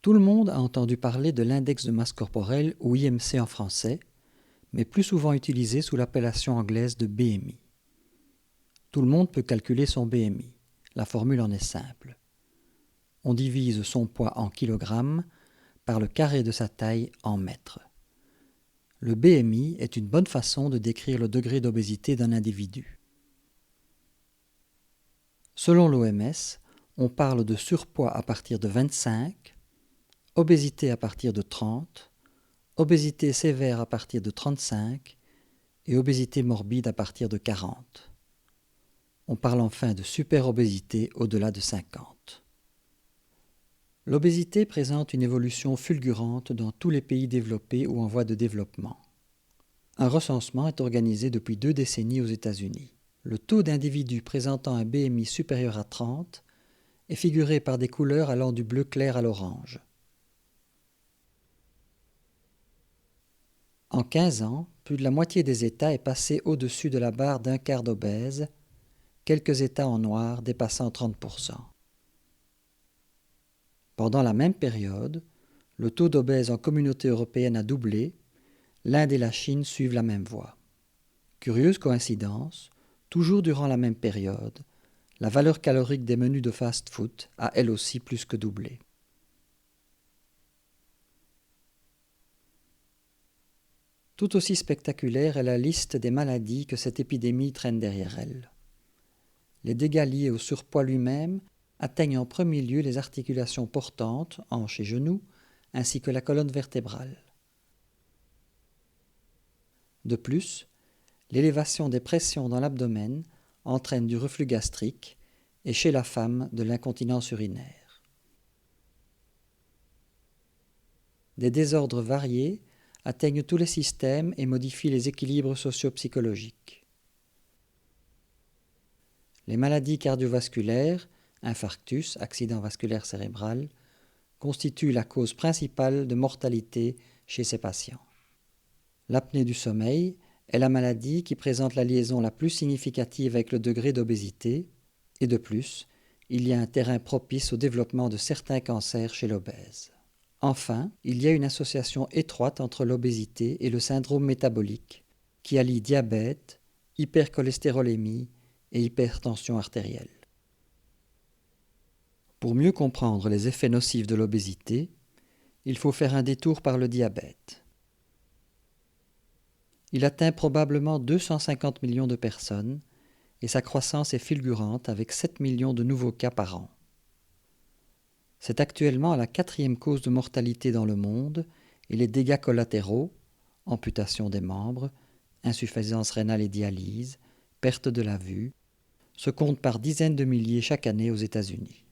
Tout le monde a entendu parler de l'index de masse corporelle, ou IMC en français, mais plus souvent utilisé sous l'appellation anglaise de BMI. Tout le monde peut calculer son BMI. La formule en est simple. On divise son poids en kilogrammes par le carré de sa taille en mètres. Le BMI est une bonne façon de décrire le degré d'obésité d'un individu. Selon l'OMS, on parle de surpoids à partir de 25, obésité à partir de 30, obésité sévère à partir de 35 et obésité morbide à partir de 40. On parle enfin de superobésité au-delà de 50. L'obésité présente une évolution fulgurante dans tous les pays développés ou en voie de développement. Un recensement est organisé depuis 2 décennies aux États-Unis. Le taux d'individus présentant un BMI supérieur à 30 est figuré par des couleurs allant du bleu clair à l'orange. En 15 ans, plus de la moitié des États est passée au-dessus de la barre d'un quart d'obèses, quelques États en noir dépassant 30%. Pendant la même période, le taux d'obèses en communauté européenne a doublé, l'Inde et la Chine suivent la même voie. Curieuse coïncidence, toujours durant la même période, la valeur calorique des menus de fast-food a elle aussi plus que doublé. Tout aussi spectaculaire est la liste des maladies que cette épidémie traîne derrière elle. Les dégâts liés au surpoids lui-même atteignent en premier lieu les articulations portantes, hanches et genoux, ainsi que la colonne vertébrale. De plus, l'élévation des pressions dans l'abdomen entraîne du reflux gastrique et chez la femme de l'incontinence urinaire. Des désordres variés atteignent tous les systèmes et modifient les équilibres socio-psychologiques. Les maladies cardiovasculaires, infarctus, accident vasculaire cérébral, constituent la cause principale de mortalité chez ces patients. L'apnée du sommeil est la maladie qui présente la liaison la plus significative avec le degré d'obésité, et de plus, il y a un terrain propice au développement de certains cancers chez l'obèse. Enfin, il y a une association étroite entre l'obésité et le syndrome métabolique, qui allie diabète, hypercholestérolémie et hypertension artérielle. Pour mieux comprendre les effets nocifs de l'obésité, il faut faire un détour par le diabète. Il atteint probablement 250 millions de personnes et sa croissance est fulgurante avec 7 millions de nouveaux cas par an. C'est actuellement la 4e cause de mortalité dans le monde et les dégâts collatéraux, amputation des membres, insuffisance rénale et dialyse, perte de la vue, se comptent par dizaines de milliers chaque année aux États-Unis.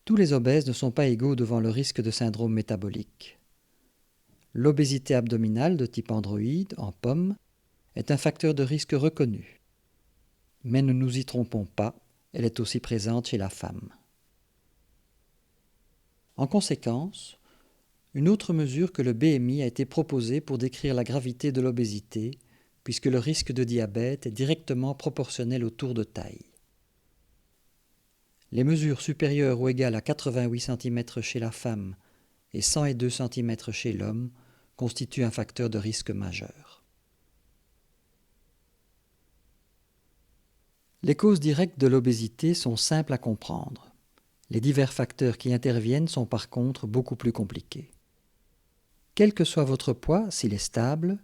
Tous les obèses ne sont pas égaux devant le risque de syndrome métabolique. L'obésité abdominale de type androïde, en pomme, est un facteur de risque reconnu. Mais ne nous y trompons pas, elle est aussi présente chez la femme. En conséquence, une autre mesure que le BMI a été proposée pour décrire la gravité de l'obésité, puisque le risque de diabète est directement proportionnel au tour de taille. Les mesures supérieures ou égales à 88 cm chez la femme et 102 cm chez l'homme constituent un facteur de risque majeur. Les causes directes de l'obésité sont simples à comprendre. Les divers facteurs qui interviennent sont par contre beaucoup plus compliqués. Quel que soit votre poids, s'il est stable,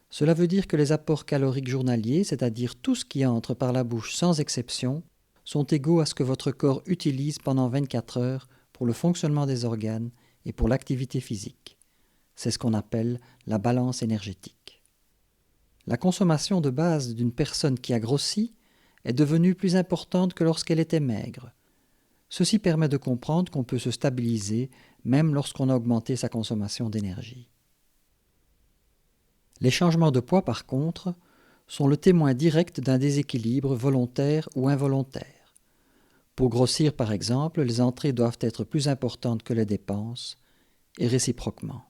cela veut dire que les apports caloriques journaliers, c'est-à-dire tout ce qui entre par la bouche sans exception, sont égaux à ce que votre corps utilise pendant 24 heures pour le fonctionnement des organes et pour l'activité physique. C'est ce qu'on appelle la balance énergétique. La consommation de base d'une personne qui a grossi est devenue plus importante que lorsqu'elle était maigre. Ceci permet de comprendre qu'on peut se stabiliser même lorsqu'on a augmenté sa consommation d'énergie. Les changements de poids, par contre, sont le témoin direct d'un déséquilibre volontaire ou involontaire. Pour grossir, par exemple, les entrées doivent être plus importantes que les dépenses, et réciproquement.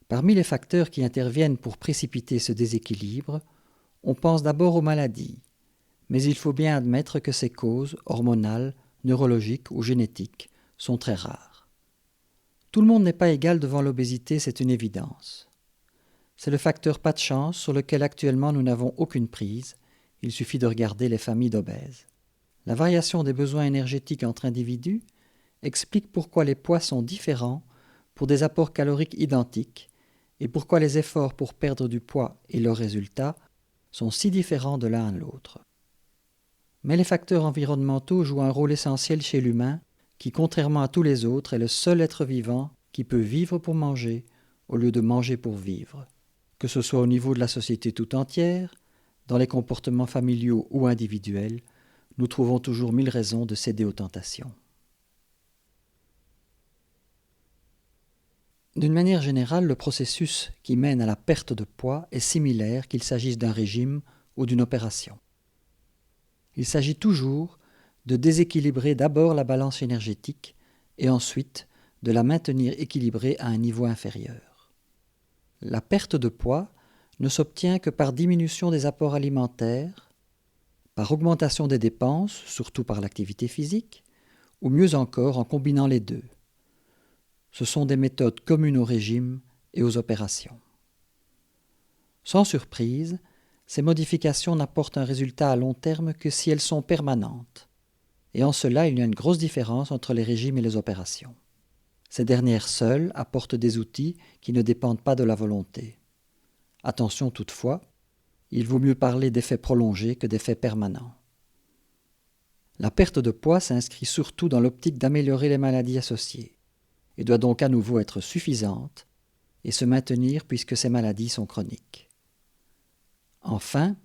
Parmi les facteurs qui interviennent pour précipiter ce déséquilibre, on pense d'abord aux maladies, mais il faut bien admettre que ces causes, hormonales, neurologiques ou génétiques, sont très rares. Tout le monde n'est pas égal devant l'obésité, c'est une évidence. C'est le facteur pas de chance sur lequel actuellement nous n'avons aucune prise. Il suffit de regarder les familles d'obèses. La variation des besoins énergétiques entre individus explique pourquoi les poids sont différents pour des apports caloriques identiques et pourquoi les efforts pour perdre du poids et leurs résultats sont si différents de l'un à l'autre. Mais les facteurs environnementaux jouent un rôle essentiel chez l'humain qui, contrairement à tous les autres, est le seul être vivant qui peut vivre pour manger au lieu de manger pour vivre. Que ce soit au niveau de la société tout entière, dans les comportements familiaux ou individuels, nous trouvons toujours 1000 raisons de céder aux tentations. D'une manière générale, le processus qui mène à la perte de poids est similaire qu'il s'agisse d'un régime ou d'une opération. Il s'agit toujours de déséquilibrer d'abord la balance énergétique et ensuite de la maintenir équilibrée à un niveau inférieur. La perte de poids ne s'obtient que par diminution des apports alimentaires, par augmentation des dépenses, surtout par l'activité physique, ou mieux encore en combinant les deux. Ce sont des méthodes communes au régime et aux opérations. Sans surprise, ces modifications n'apportent un résultat à long terme que si elles sont permanentes. Et en cela, il y a une grosse différence entre les régimes et les opérations. Ces dernières seules apportent des outils qui ne dépendent pas de la volonté. Attention toutefois, il vaut mieux parler d'effets prolongés que d'effets permanents. La perte de poids s'inscrit surtout dans l'optique d'améliorer les maladies associées et doit donc à nouveau être suffisante et se maintenir puisque ces maladies sont chroniques. Enfin,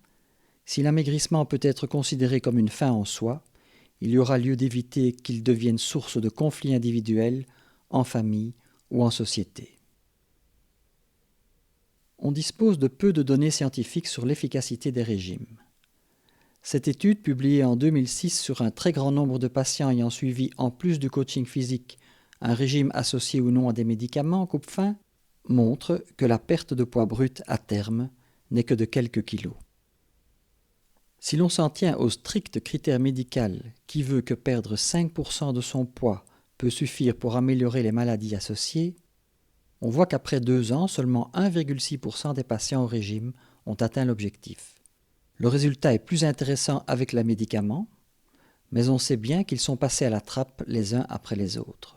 si l'amaigrissement peut être considéré comme une fin en soi, il y aura lieu d'éviter qu'il devienne source de conflits individuels, en famille ou en société. On dispose de peu de données scientifiques sur l'efficacité des régimes. Cette étude, publiée en 2006 sur un très grand nombre de patients ayant suivi, en plus du coaching physique, un régime associé ou non à des médicaments coupe-faim, montre que la perte de poids brut à terme n'est que de quelques kilos. Si l'on s'en tient au strict critère médical qui veut que perdre 5% de son poids peut suffire pour améliorer les maladies associées, on voit qu'après 2 ans, seulement 1,6% des patients au régime ont atteint l'objectif. Le résultat est plus intéressant avec le médicament, mais on sait bien qu'ils sont passés à la trappe les uns après les autres.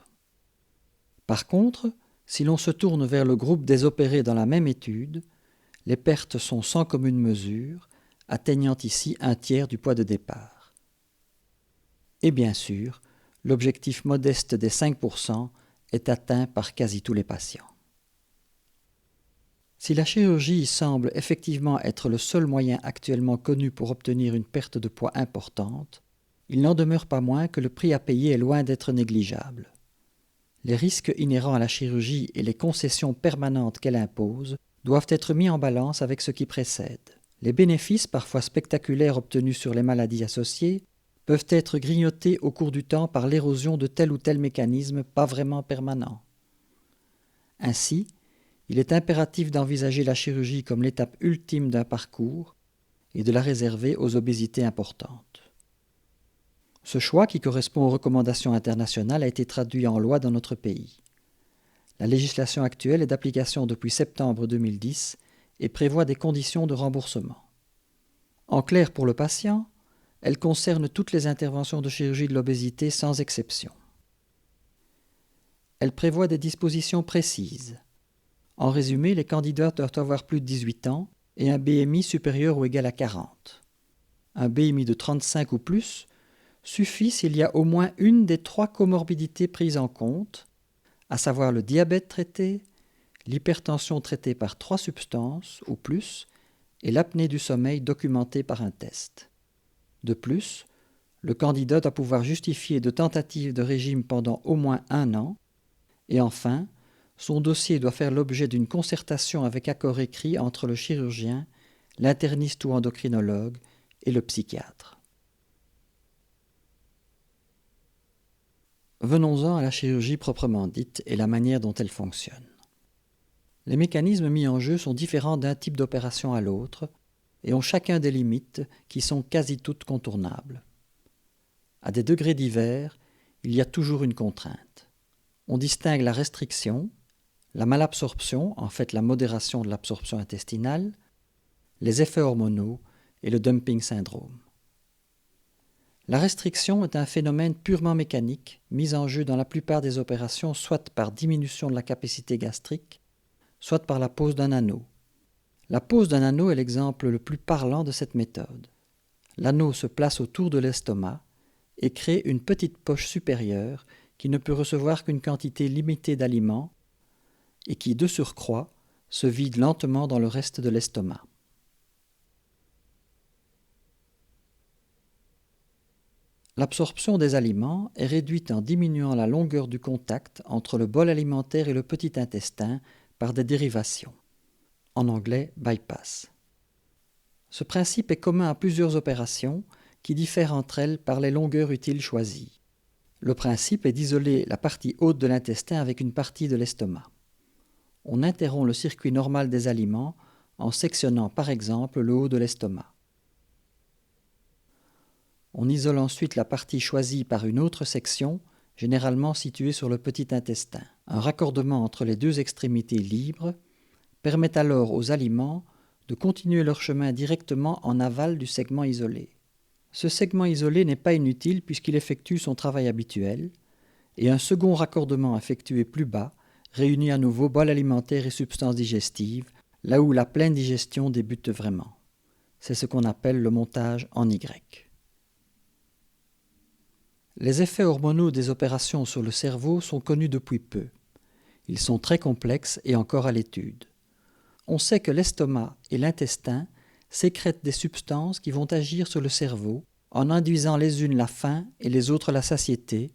Par contre, si l'on se tourne vers le groupe des opérés dans la même étude, les pertes sont sans commune mesure, atteignant ici 1/3 du poids de départ. Et bien sûr, l'objectif modeste des 5% est atteint par quasi tous les patients. Si la chirurgie semble effectivement être le seul moyen actuellement connu pour obtenir une perte de poids importante, il n'en demeure pas moins que le prix à payer est loin d'être négligeable. Les risques inhérents à la chirurgie et les concessions permanentes qu'elle impose doivent être mis en balance avec ce qui précède. Les bénéfices, parfois spectaculaires, obtenus sur les maladies associées peuvent être grignotés au cours du temps par l'érosion de tel ou tel mécanisme pas vraiment permanent. Ainsi, il est impératif d'envisager la chirurgie comme l'étape ultime d'un parcours et de la réserver aux obésités importantes. Ce choix, qui correspond aux recommandations internationales, a été traduit en loi dans notre pays. La législation actuelle est d'application depuis septembre 2010 et prévoit des conditions de remboursement. En clair, pour le patient, elle concerne toutes les interventions de chirurgie de l'obésité sans exception. Elle prévoit des dispositions précises. En résumé, les candidats doivent avoir plus de 18 ans et un BMI supérieur ou égal à 40. Un BMI de 35 ou plus suffit s'il y a au moins une des 3 comorbidités prises en compte, à savoir le diabète traité, l'hypertension traitée par 3 substances ou plus et l'apnée du sommeil documentée par un test. De plus, le candidat doit pouvoir justifier de tentatives de régime pendant au moins 1 an et enfin, son dossier doit faire l'objet d'une concertation avec accord écrit entre le chirurgien, l'interniste ou endocrinologue et le psychiatre. Venons-en à la chirurgie proprement dite et la manière dont elle fonctionne. Les mécanismes mis en jeu sont différents d'un type d'opération à l'autre et ont chacun des limites qui sont quasi toutes contournables. À des degrés divers, il y a toujours une contrainte. On distingue la restriction, la malabsorption, en fait la modération de l'absorption intestinale, les effets hormonaux et le dumping syndrome. La restriction est un phénomène purement mécanique, mis en jeu dans la plupart des opérations soit par diminution de la capacité gastrique, soit par la pose d'un anneau. La pose d'un anneau est l'exemple le plus parlant de cette méthode. L'anneau se place autour de l'estomac et crée une petite poche supérieure qui ne peut recevoir qu'une quantité limitée d'aliments et qui, de surcroît, se vide lentement dans le reste de l'estomac. L'absorption des aliments est réduite en diminuant la longueur du contact entre le bol alimentaire et le petit intestin par des dérivations. En anglais, bypass. Ce principe est commun à plusieurs opérations qui diffèrent entre elles par les longueurs utiles choisies. Le principe est d'isoler la partie haute de l'intestin avec une partie de l'estomac. On interrompt le circuit normal des aliments en sectionnant par exemple le haut de l'estomac. On isole ensuite la partie choisie par une autre section, généralement située sur le petit intestin. Un raccordement entre les deux extrémités libres permet alors aux aliments de continuer leur chemin directement en aval du segment isolé. Ce segment isolé n'est pas inutile puisqu'il effectue son travail habituel, et un second raccordement effectué plus bas réunit à nouveau bol alimentaire et substances digestives, là où la pleine digestion débute vraiment. C'est ce qu'on appelle le montage en Y. Les effets hormonaux des opérations sur le cerveau sont connus depuis peu. Ils sont très complexes et encore à l'étude. On sait que l'estomac et l'intestin sécrètent des substances qui vont agir sur le cerveau en induisant les unes la faim et les autres la satiété,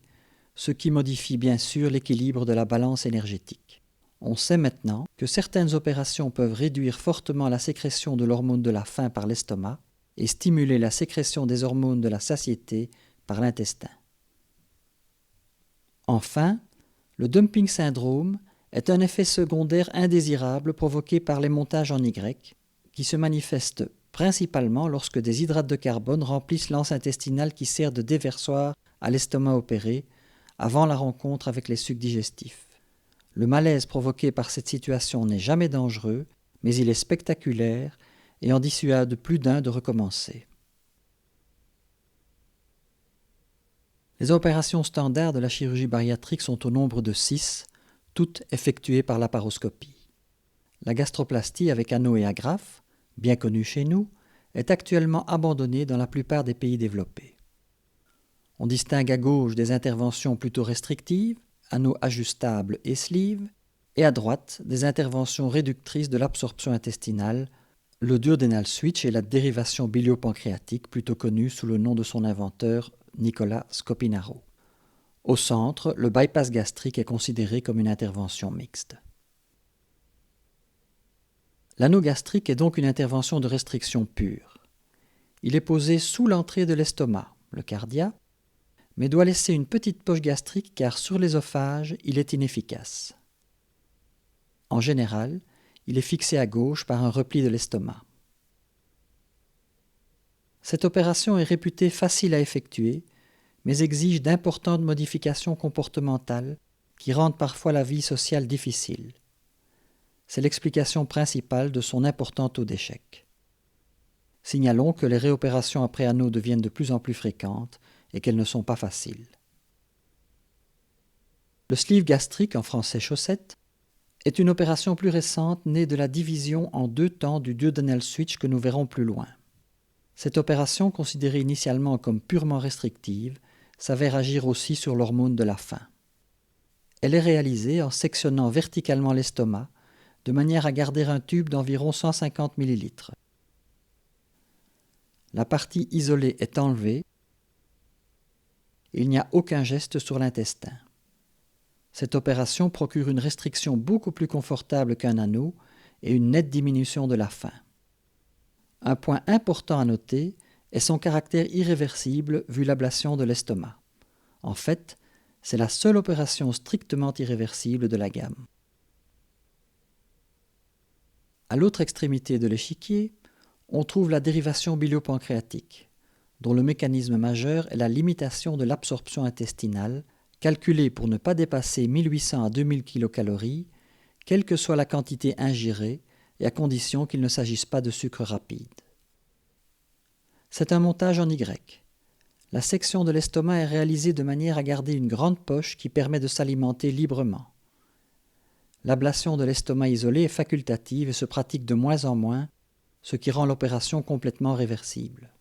ce qui modifie bien sûr l'équilibre de la balance énergétique. On sait maintenant que certaines opérations peuvent réduire fortement la sécrétion de l'hormone de la faim par l'estomac et stimuler la sécrétion des hormones de la satiété par l'intestin. Enfin, le dumping syndrome est un effet secondaire indésirable provoqué par les montages en Y, qui se manifeste principalement lorsque des hydrates de carbone remplissent l'anse intestinale qui sert de déversoir à l'estomac opéré avant la rencontre avec les sucs digestifs. Le malaise provoqué par cette situation n'est jamais dangereux, mais il est spectaculaire et en dissuade plus d'un de recommencer. Les opérations standards de la chirurgie bariatrique sont au nombre de 6, toutes effectuées par laparoscopie. La gastroplastie avec anneau et agrafe, bien connue chez nous, est actuellement abandonnée dans la plupart des pays développés. On distingue à gauche des interventions plutôt restrictives, anneau ajustable et sleeve, et à droite des interventions réductrices de l'absorption intestinale, le duodenal switch et la dérivation biliopancréatique, plutôt connue sous le nom de son inventeur Nicolas Scopinaro. Au centre, le bypass gastrique est considéré comme une intervention mixte. L'anneau gastrique est donc une intervention de restriction pure. Il est posé sous l'entrée de l'estomac, le cardia, mais doit laisser une petite poche gastrique car sur l'ésophage, il est inefficace. En général, il est fixé à gauche par un repli de l'estomac. Cette opération est réputée facile à effectuer, mais exige d'importantes modifications comportementales qui rendent parfois la vie sociale difficile. C'est l'explication principale de son important taux d'échec. Signalons que les réopérations après anneau deviennent de plus en plus fréquentes et qu'elles ne sont pas faciles. Le sleeve gastrique, en français chaussette, est une opération plus récente née de la division en 2 temps du duodenal switch que nous verrons plus loin. Cette opération, considérée initialement comme purement restrictive, s'avère agir aussi sur l'hormone de la faim. Elle est réalisée en sectionnant verticalement l'estomac, de manière à garder un tube d'environ 150 ml. La partie isolée est enlevée. Il n'y a aucun geste sur l'intestin. Cette opération procure une restriction beaucoup plus confortable qu'un anneau et une nette diminution de la faim. Un point important à noter est son caractère irréversible vu l'ablation de l'estomac. En fait, c'est la seule opération strictement irréversible de la gamme. À l'autre extrémité de l'échiquier, on trouve la dérivation biliopancréatique, dont le mécanisme majeur est la limitation de l'absorption intestinale calculé pour ne pas dépasser 1800 à 2000 kcal, quelle que soit la quantité ingérée et à condition qu'il ne s'agisse pas de sucre rapide. C'est un montage en Y. La section de l'estomac est réalisée de manière à garder une grande poche qui permet de s'alimenter librement. L'ablation de l'estomac isolé est facultative et se pratique de moins en moins, ce qui rend l'opération complètement réversible.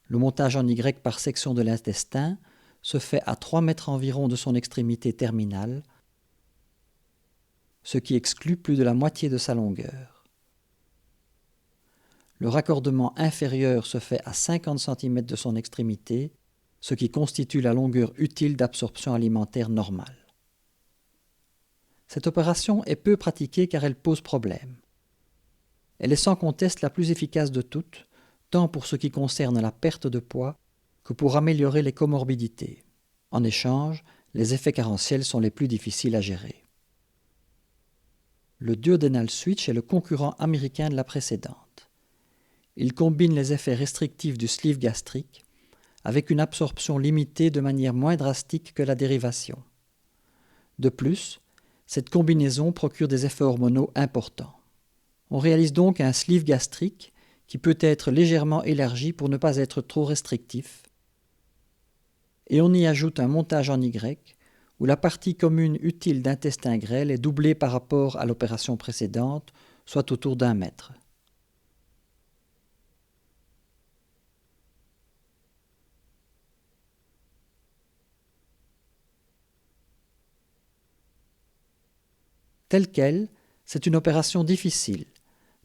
Le montage en Y par section de l'intestin se fait à 3 mètres environ de son extrémité terminale, ce qui exclut plus de la moitié de sa longueur. Le raccordement inférieur se fait à 50 cm de son extrémité, ce qui constitue la longueur utile d'absorption alimentaire normale. Cette opération est peu pratiquée car elle pose problème. Elle est sans conteste la plus efficace de toutes, tant pour ce qui concerne la perte de poids que pour améliorer les comorbidités. En échange, les effets carentiels sont les plus difficiles à gérer. Le duodenal switch est le concurrent américain de la précédente. Il combine les effets restrictifs du sleeve gastrique avec une absorption limitée de manière moins drastique que la dérivation. De plus, cette combinaison procure des effets hormonaux importants. On réalise donc un sleeve gastrique qui peut être légèrement élargi pour ne pas être trop restrictif, et on y ajoute un montage en Y où la partie commune utile d'intestin grêle est doublée par rapport à l'opération précédente, soit autour d'1 mètre. Telle quelle, c'est une opération difficile,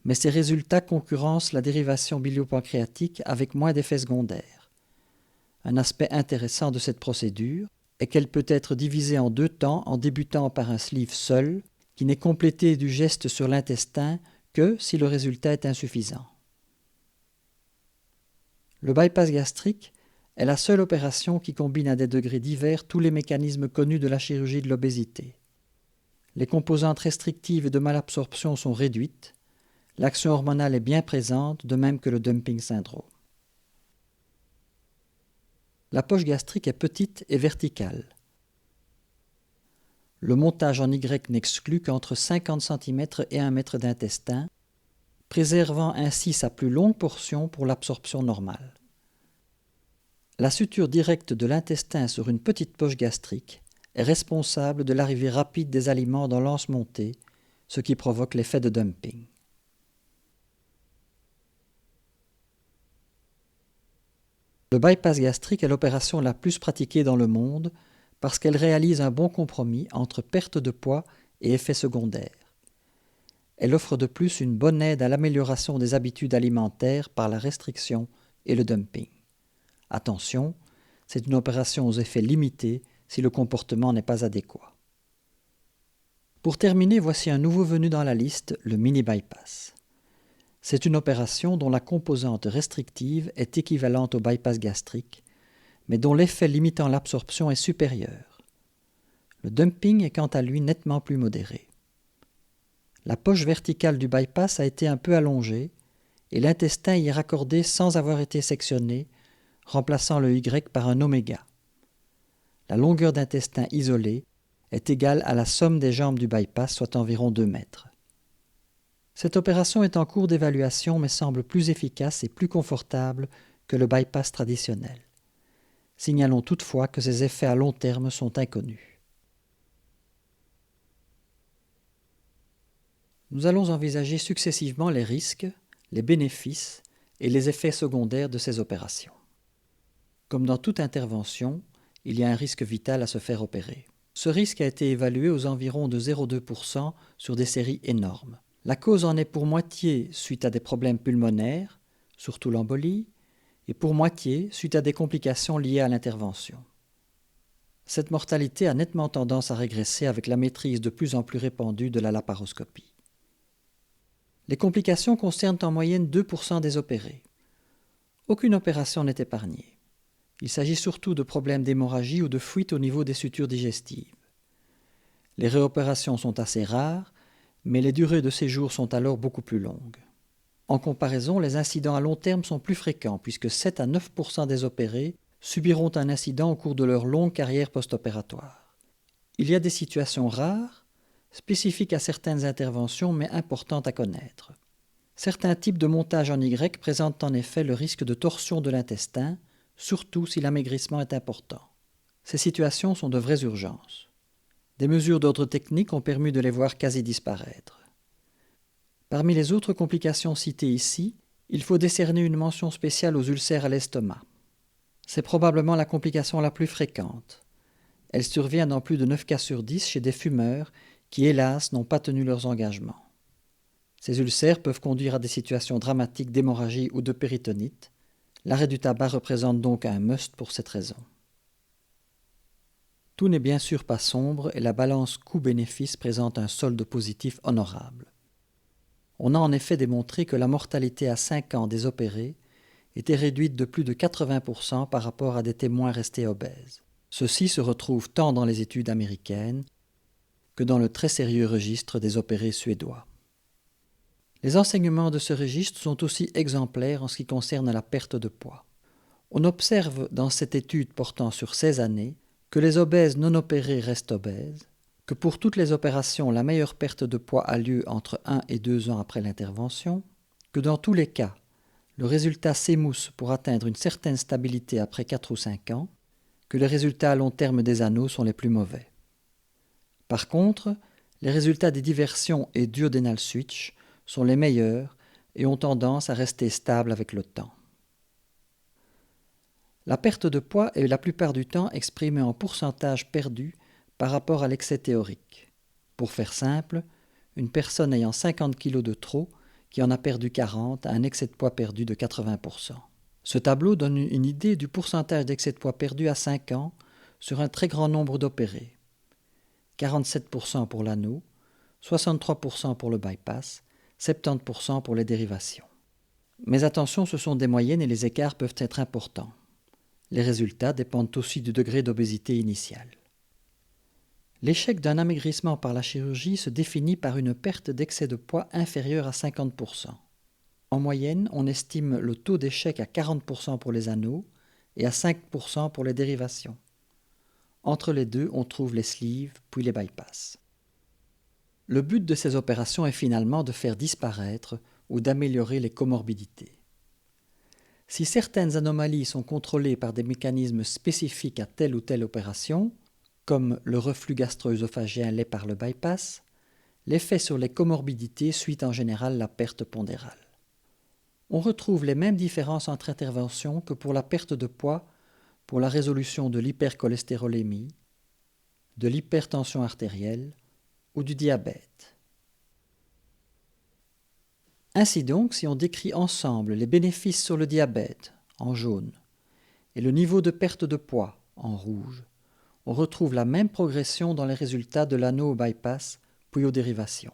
mais ses résultats concurrencent la dérivation biliopancréatique avec moins d'effets secondaires. Un aspect intéressant de cette procédure est qu'elle peut être divisée en 2 temps en débutant par un sleeve seul, qui n'est complété du geste sur l'intestin que si le résultat est insuffisant. Le bypass gastrique est la seule opération qui combine à des degrés divers tous les mécanismes connus de la chirurgie de l'obésité. Les composantes restrictives et de malabsorption sont réduites, l'action hormonale est bien présente, de même que le dumping syndrome. La poche gastrique est petite et verticale. Le montage en Y n'exclut qu'entre 50 cm et 1 mètre d'intestin, préservant ainsi sa plus longue portion pour l'absorption normale. La suture directe de l'intestin sur une petite poche gastrique est responsable de l'arrivée rapide des aliments dans l'anse montée, ce qui provoque l'effet de dumping. Le bypass gastrique est l'opération la plus pratiquée dans le monde parce qu'elle réalise un bon compromis entre perte de poids et effets secondaires. Elle offre de plus une bonne aide à l'amélioration des habitudes alimentaires par la restriction et le dumping. Attention, c'est une opération aux effets limités si le comportement n'est pas adéquat. Pour terminer, voici un nouveau venu dans la liste, le mini-bypass. C'est une opération dont la composante restrictive est équivalente au bypass gastrique, mais dont l'effet limitant l'absorption est supérieur. Le dumping est quant à lui nettement plus modéré. La poche verticale du bypass a été un peu allongée et l'intestin y est raccordé sans avoir été sectionné, remplaçant le Y par un oméga. La longueur d'intestin isolé est égale à la somme des jambes du bypass, soit environ 2 mètres. Cette opération est en cours d'évaluation mais semble plus efficace et plus confortable que le bypass traditionnel. Signalons toutefois que ses effets à long terme sont inconnus. Nous allons envisager successivement les risques, les bénéfices et les effets secondaires de ces opérations. Comme dans toute intervention, il y a un risque vital à se faire opérer. Ce risque a été évalué aux environs de 0,2% sur des séries énormes. La cause en est pour moitié suite à des problèmes pulmonaires, surtout l'embolie, et pour moitié suite à des complications liées à l'intervention. Cette mortalité a nettement tendance à régresser avec la maîtrise de plus en plus répandue de la laparoscopie. Les complications concernent en moyenne 2% des opérés. Aucune opération n'est épargnée. Il s'agit surtout de problèmes d'hémorragie ou de fuite au niveau des sutures digestives. Les réopérations sont assez rares, mais les durées de séjour sont alors beaucoup plus longues. En comparaison, les incidents à long terme sont plus fréquents puisque 7 à 9% des opérés subiront un incident au cours de leur longue carrière post-opératoire. Il y a des situations rares, spécifiques à certaines interventions mais importantes à connaître. Certains types de montage en Y présentent en effet le risque de torsion de l'intestin, surtout si l'amaigrissement est important. Ces situations sont de vraies urgences. Des mesures d'ordre technique ont permis de les voir quasi disparaître. Parmi les autres complications citées ici, il faut décerner une mention spéciale aux ulcères à l'estomac. C'est probablement la complication la plus fréquente. Elle survient dans plus de 9 cas sur 10 chez des fumeurs qui, hélas, n'ont pas tenu leurs engagements. Ces ulcères peuvent conduire à des situations dramatiques d'hémorragie ou de péritonite. L'arrêt du tabac représente donc un must pour cette raison. Tout n'est bien sûr pas sombre et la balance coût-bénéfice présente un solde positif honorable. On a en effet démontré que la mortalité à 5 ans des opérés était réduite de plus de 80% par rapport à des témoins restés obèses. Ceci se retrouve tant dans les études américaines que dans le très sérieux registre des opérés suédois. Les enseignements de ce registre sont aussi exemplaires en ce qui concerne la perte de poids. On observe dans cette étude portant sur 16 années que les obèses non opérés restent obèses, que pour toutes les opérations, la meilleure perte de poids a lieu entre 1 et 2 ans après l'intervention, que dans tous les cas, le résultat s'émousse pour atteindre une certaine stabilité après 4 ou 5 ans, que les résultats à long terme des anneaux sont les plus mauvais. Par contre, les résultats des diversions et duodenal switch sont les meilleurs et ont tendance à rester stables avec le temps. La perte de poids est la plupart du temps exprimée en pourcentage perdu par rapport à l'excès théorique. Pour faire simple, une personne ayant 50 kg de trop qui en a perdu 40 a un excès de poids perdu de 80%. Ce tableau donne une idée du pourcentage d'excès de poids perdu à 5 ans sur un très grand nombre d'opérés. 47% pour l'anneau, 63% pour le bypass, 70% pour les dérivations. Mais attention, ce sont des moyennes et les écarts peuvent être importants. Les résultats dépendent aussi du degré d'obésité initiale. L'échec d'un amaigrissement par la chirurgie se définit par une perte d'excès de poids inférieure à 50%. En moyenne, on estime le taux d'échec à 40% pour les anneaux et à 5% pour les dérivations. Entre les deux, on trouve les sleeves puis les bypass. Le but de ces opérations est finalement de faire disparaître ou d'améliorer les comorbidités. Si certaines anomalies sont contrôlées par des mécanismes spécifiques à telle ou telle opération, comme le reflux gastro-œsophagien l'est par le bypass, l'effet sur les comorbidités suit en général la perte pondérale. On retrouve les mêmes différences entre interventions que pour la perte de poids, pour la résolution de l'hypercholestérolémie, de l'hypertension artérielle ou du diabète. Ainsi donc, si on décrit ensemble les bénéfices sur le diabète, en jaune, et le niveau de perte de poids, en rouge, on retrouve la même progression dans les résultats de l'anneau au bypass, puis aux dérivations.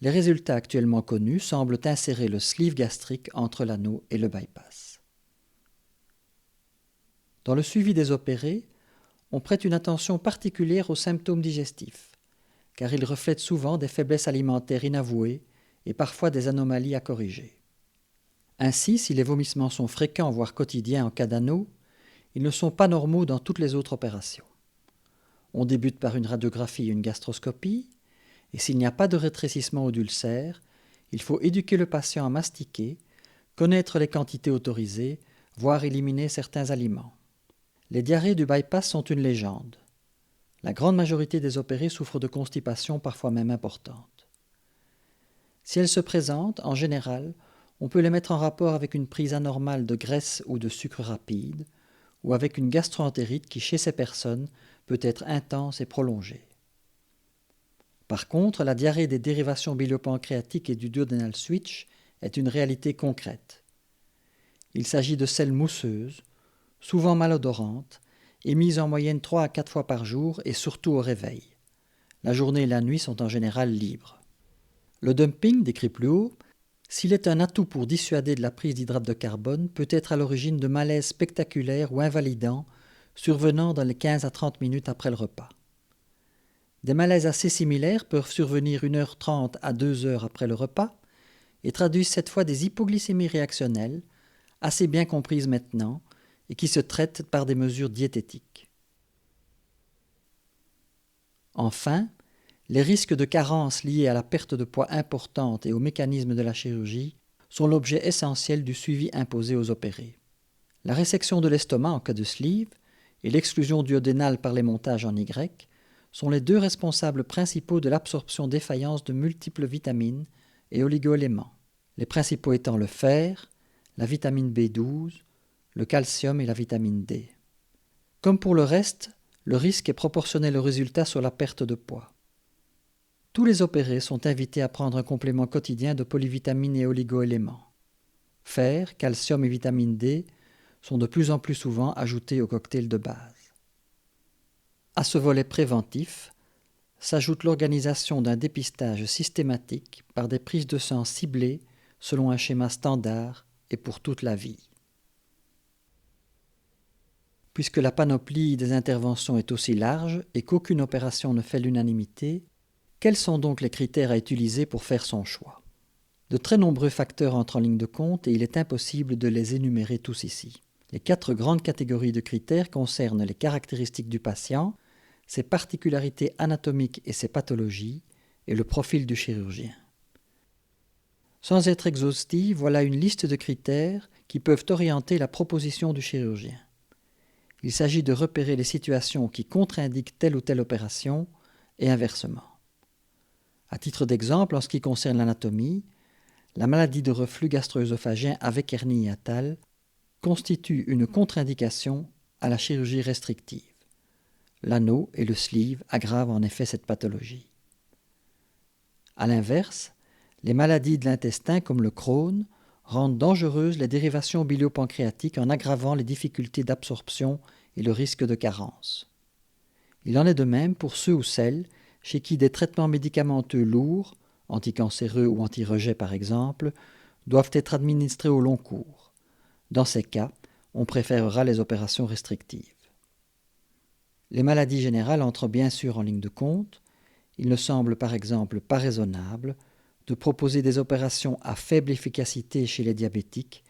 Les résultats actuellement connus semblent insérer le sleeve gastrique entre l'anneau et le bypass. Dans le suivi des opérés, on prête une attention particulière aux symptômes digestifs, car ils reflètent souvent des faiblesses alimentaires inavouées et parfois des anomalies à corriger. Ainsi, si les vomissements sont fréquents voire quotidiens en cas d'anneau, ils ne sont pas normaux dans toutes les autres opérations. On débute par une radiographie et une gastroscopie, et s'il n'y a pas de rétrécissement ou d'ulcère, il faut éduquer le patient à mastiquer, connaître les quantités autorisées, voire éliminer certains aliments. Les diarrhées du bypass sont une légende. La grande majorité des opérés souffrent de constipation parfois même importante. Si elles se présentent, en général, on peut les mettre en rapport avec une prise anormale de graisse ou de sucre rapide, ou avec une gastroentérite qui, chez ces personnes, peut être intense et prolongée. Par contre, la diarrhée des dérivations biliopancréatiques et du duodenal switch est une réalité concrète. Il s'agit de selles mousseuses, souvent malodorantes, émises en moyenne 3 à 4 fois par jour et surtout au réveil. La journée et la nuit sont en général libres. Le dumping, décrit plus haut, s'il est un atout pour dissuader de la prise d'hydrate de carbone, peut être à l'origine de malaises spectaculaires ou invalidants survenant dans les 15 à 30 minutes après le repas. Des malaises assez similaires peuvent survenir 1h30 à 2h après le repas et traduisent cette fois des hypoglycémies réactionnelles, assez bien comprises maintenant, et qui se traitent par des mesures diététiques. Enfin, les risques de carence liés à la perte de poids importante et au mécanisme de la chirurgie sont l'objet essentiel du suivi imposé aux opérés. La résection de l'estomac en cas de sleeve et l'exclusion duodénale par les montages en Y sont les deux responsables principaux de l'absorption défaillance de multiples vitamines et oligo-éléments, les principaux étant le fer, la vitamine B12, le calcium et la vitamine D. Comme pour le reste, le risque est proportionnel au résultat sur la perte de poids. Tous les opérés sont invités à prendre un complément quotidien de polyvitamines et oligo-éléments. Fer, calcium et vitamine D sont de plus en plus souvent ajoutés au cocktail de base. À ce volet préventif s'ajoute l'organisation d'un dépistage systématique par des prises de sang ciblées selon un schéma standard et pour toute la vie. Puisque la panoplie des interventions est aussi large et qu'aucune opération ne fait l'unanimité, quels sont donc les critères à utiliser pour faire son choix? De très nombreux facteurs entrent en ligne de compte et il est impossible de les énumérer tous ici. Les 4 grandes catégories de critères concernent les caractéristiques du patient, ses particularités anatomiques et ses pathologies, et le profil du chirurgien. Sans être exhaustive, voilà une liste de critères qui peuvent orienter la proposition du chirurgien. Il s'agit de repérer les situations qui contre-indiquent telle ou telle opération et inversement. À titre d'exemple, en ce qui concerne l'anatomie, la maladie de reflux gastro-œsophagien avec hernie hiatale constitue une contre-indication à la chirurgie restrictive. L'anneau et le sleeve aggravent en effet cette pathologie. À l'inverse, les maladies de l'intestin comme le Crohn rendent dangereuses les dérivations biliopancréatiques en aggravant les difficultés d'absorption et le risque de carence. Il en est de même pour ceux ou celles chez qui des traitements médicamenteux lourds, anticancéreux ou anti-rejet par exemple, doivent être administrés au long cours. Dans ces cas, on préférera les opérations restrictives. Les maladies générales entrent bien sûr en ligne de compte. Il ne semble par exemple pas raisonnable de proposer des opérations à faible efficacité chez les diabétiques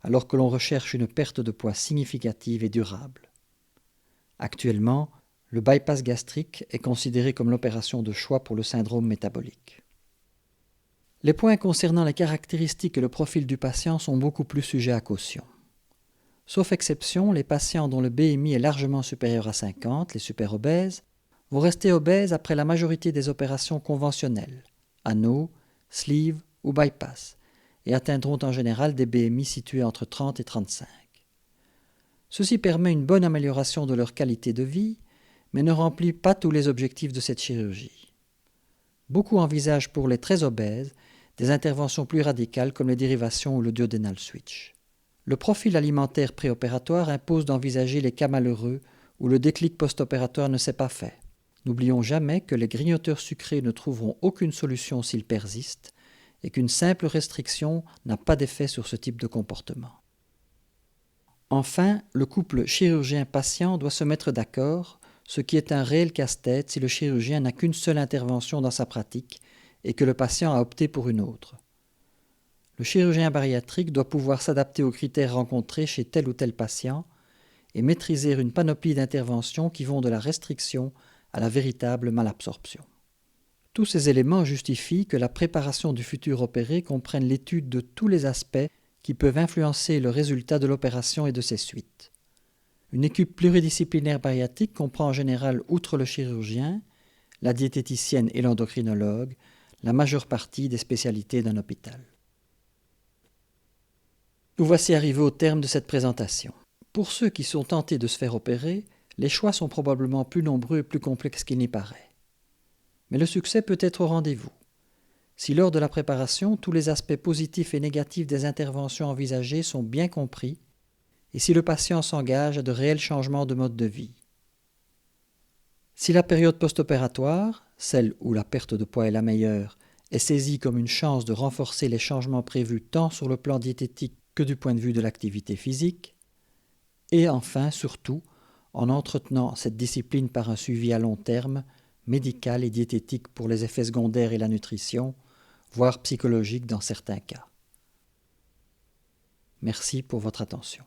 alors que l'on recherche une perte de poids significative et durable. Actuellement, le bypass gastrique est considéré comme l'opération de choix pour le syndrome métabolique. Les points concernant les caractéristiques et le profil du patient sont beaucoup plus sujets à caution. Sauf exception, les patients dont le BMI est largement supérieur à 50, les superobèses, vont rester obèses après la majorité des opérations conventionnelles, anneau, sleeve ou bypass, et atteindront en général des BMI situés entre 30 et 35. Ceci permet une bonne amélioration de leur qualité de vie, mais ne remplit pas tous les objectifs de cette chirurgie. Beaucoup envisagent pour les très obèses des interventions plus radicales comme les dérivations ou le duodenal switch. Le profil alimentaire préopératoire impose d'envisager les cas malheureux où le déclic post-opératoire ne s'est pas fait. N'oublions jamais que les grignoteurs sucrés ne trouveront aucune solution s'ils persistent et qu'une simple restriction n'a pas d'effet sur ce type de comportement. Enfin, le couple chirurgien-patient doit se mettre d'accord, ce qui est un réel casse-tête si le chirurgien n'a qu'une seule intervention dans sa pratique et que le patient a opté pour une autre. Le chirurgien bariatrique doit pouvoir s'adapter aux critères rencontrés chez tel ou tel patient et maîtriser une panoplie d'interventions qui vont de la restriction à la véritable malabsorption. Tous ces éléments justifient que la préparation du futur opéré comprenne l'étude de tous les aspects qui peuvent influencer le résultat de l'opération et de ses suites. Une équipe pluridisciplinaire bariatrique comprend en général, outre le chirurgien, la diététicienne et l'endocrinologue, la majeure partie des spécialités d'un hôpital. Nous voici arrivés au terme de cette présentation. Pour ceux qui sont tentés de se faire opérer, les choix sont probablement plus nombreux et plus complexes qu'il n'y paraît. Mais le succès peut être au rendez-vous. Si lors de la préparation, tous les aspects positifs et négatifs des interventions envisagées sont bien compris, et si le patient s'engage à de réels changements de mode de vie. Si la période post-opératoire, celle où la perte de poids est la meilleure, est saisie comme une chance de renforcer les changements prévus tant sur le plan diététique que du point de vue de l'activité physique, et enfin, surtout, en entretenant cette discipline par un suivi à long terme, médical et diététique pour les effets secondaires et la nutrition, voire psychologique dans certains cas. Merci pour votre attention.